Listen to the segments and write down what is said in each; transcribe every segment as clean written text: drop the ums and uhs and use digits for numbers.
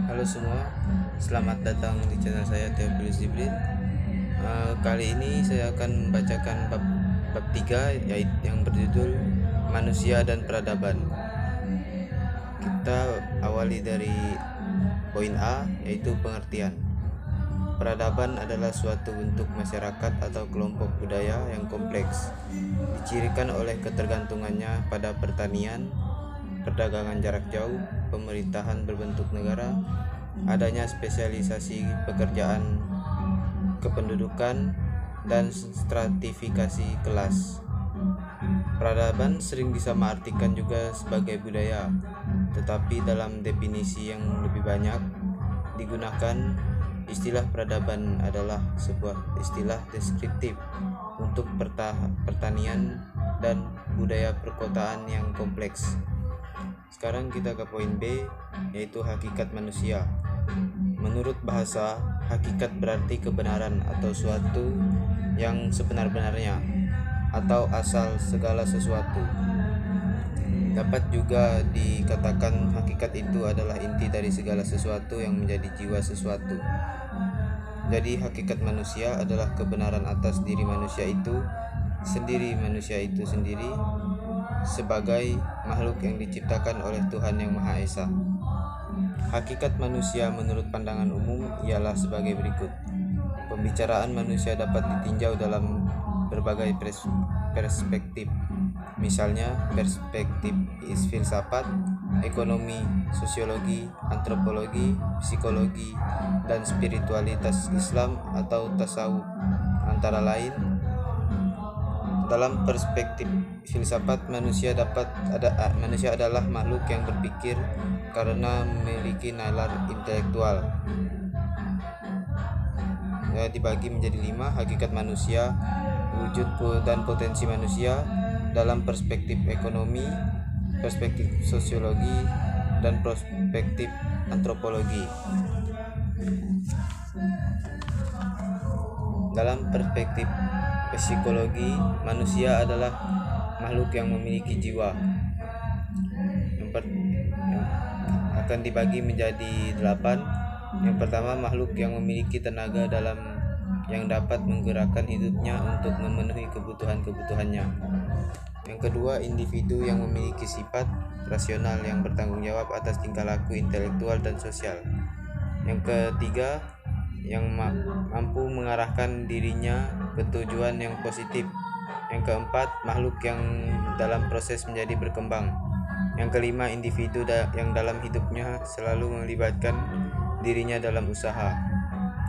Halo semua, selamat datang di channel saya Theophilus Jibril. Kali ini saya akan membacakan bab 3 yaitu yang berjudul Manusia dan Peradaban. Kita awali dari poin A, yaitu pengertian. Peradaban adalah suatu bentuk masyarakat atau kelompok budaya yang kompleks, dicirikan oleh ketergantungannya pada pertanian, perdagangan jarak jauh, pemerintahan berbentuk negara, adanya spesialisasi pekerjaan, kependudukan, dan stratifikasi kelas. Peradaban sering disamaartikan juga sebagai budaya, tetapi dalam definisi yang lebih banyak digunakan, istilah peradaban adalah sebuah istilah deskriptif untuk pertanian dan budaya perkotaan yang kompleks. Sekarang kita ke poin B, yaitu hakikat manusia. Menurut bahasa, hakikat berarti kebenaran atau suatu yang sebenar-benarnya, atau asal segala sesuatu. Dapat juga dikatakan hakikat itu adalah inti dari segala sesuatu yang menjadi jiwa sesuatu. Jadi hakikat manusia adalah kebenaran atas diri manusia itu sendiri sebagai makhluk yang diciptakan oleh Tuhan Yang Maha Esa. Hakikat manusia menurut pandangan umum ialah sebagai berikut. Pembicaraan manusia dapat ditinjau dalam berbagai perspektif. Misalnya perspektif filsafat, ekonomi, sosiologi, antropologi, psikologi, dan spiritualitas Islam atau tasawuf antara lain. Dalam perspektif filsafat, manusia adalah makhluk yang berpikir karena memiliki nalar intelektual. Dibagi menjadi 5: hakikat manusia, wujud dan potensi manusia. Dalam perspektif ekonomi, perspektif sosiologi, dan perspektif antropologi. Dalam perspektif psikologi, manusia adalah makhluk yang memiliki jiwa. Akan dibagi menjadi 8. Yang pertama, makhluk yang memiliki tenaga dalam yang dapat menggerakkan hidupnya untuk memenuhi kebutuhannya. Yang kedua, individu yang memiliki sifat rasional yang bertanggung jawab atas tingkah laku intelektual dan sosial. Yang ketiga, yang mampu mengarahkan dirinya ke tujuan yang positif. Yang keempat, makhluk yang dalam proses menjadi berkembang. Yang kelima, individu yang dalam hidupnya selalu melibatkan dirinya dalam usaha.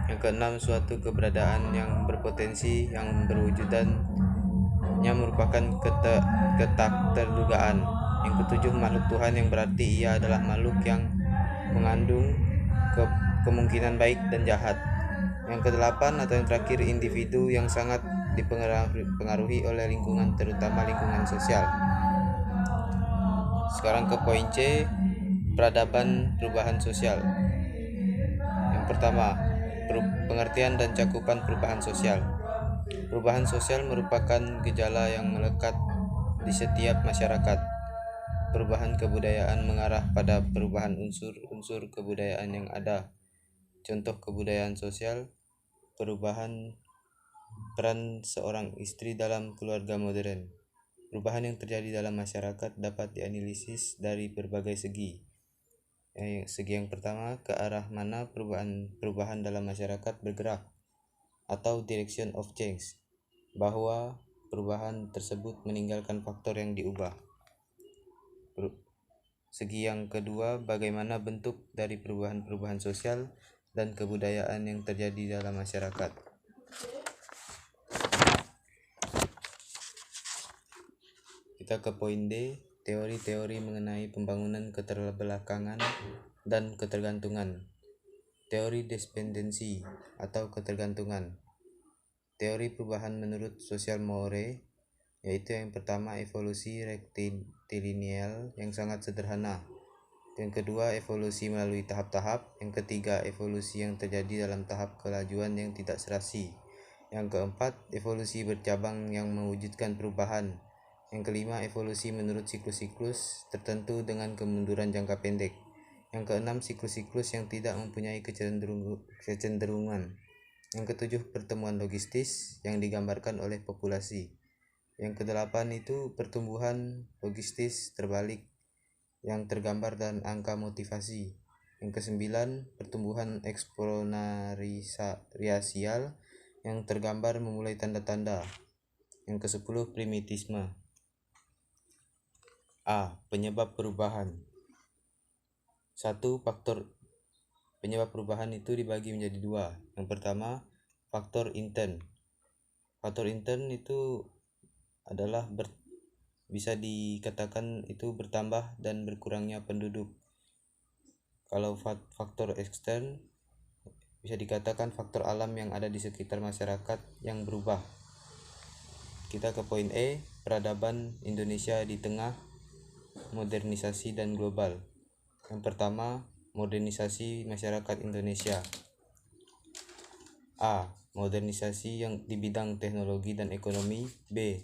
Yang keenam, suatu keberadaan yang berpotensi yang berwujudannya merupakan ketakterdugaan. Yang ketujuh, makhluk Tuhan yang berarti ia adalah makhluk yang mengandung kemungkinan baik dan jahat. Yang kedelapan atau yang terakhir, individu yang sangat dipengaruhi oleh lingkungan, terutama lingkungan sosial. Sekarang ke poin C, peradaban perubahan sosial. Yang pertama, pengertian dan cakupan perubahan sosial. Perubahan sosial merupakan gejala yang melekat di setiap masyarakat. Perubahan kebudayaan mengarah pada perubahan unsur-unsur kebudayaan yang ada. Contoh kebudayaan sosial, perubahan peran seorang istri dalam keluarga modern. Perubahan yang terjadi dalam masyarakat dapat dianalisis dari berbagai segi. Segi yang pertama, ke arah mana perubahan dalam masyarakat bergerak, atau direction of change, bahwa perubahan tersebut meninggalkan faktor yang diubah. Segi yang kedua, bagaimana bentuk dari perubahan sosial dan kebudayaan yang terjadi dalam masyarakat. Kita ke poin D, teori-teori mengenai pembangunan keterbelakangan dan ketergantungan. Teori dependensi atau ketergantungan. Teori perubahan menurut Social Moore, yaitu yang pertama evolusi rektilineal yang sangat sederhana. Yang kedua, evolusi melalui tahap-tahap. Yang ketiga, evolusi yang terjadi dalam tahap kelajuan yang tidak serasi. Yang keempat, evolusi bercabang yang mewujudkan perubahan. Yang kelima, evolusi menurut siklus-siklus tertentu dengan kemunduran jangka pendek. Yang keenam, siklus-siklus yang tidak mempunyai kecenderungan. Yang ketujuh, pertemuan logistis yang digambarkan oleh populasi. Yang kedelapan itu pertumbuhan logistis terbalik yang tergambar dan angka motivasi. Yang kesembilan, pertumbuhan eksponensial yang tergambar memulai tanda-tanda. Yang kesepuluh, primitisme. A. Penyebab perubahan. 1. Faktor penyebab perubahan itu dibagi menjadi dua. Yang pertama, faktor intern. Faktor intern itu adalah bisa dikatakan itu bertambah dan berkurangnya penduduk. Kalau faktor ekstern bisa dikatakan faktor alam yang ada di sekitar masyarakat yang berubah. Kita ke poin E, peradaban Indonesia di tengah modernisasi dan global. Yang pertama, modernisasi masyarakat Indonesia. A. Modernisasi yang di bidang teknologi dan ekonomi. B.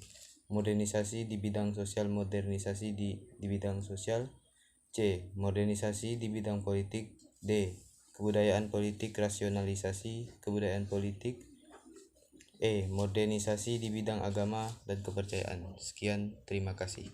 Modernisasi di bidang sosial. Modernisasi di bidang sosial. C. Modernisasi di bidang politik. D. Kebudayaan politik. Rasionalisasi kebudayaan politik. E. Modernisasi di bidang agama dan kepercayaan. Sekian, terima kasih.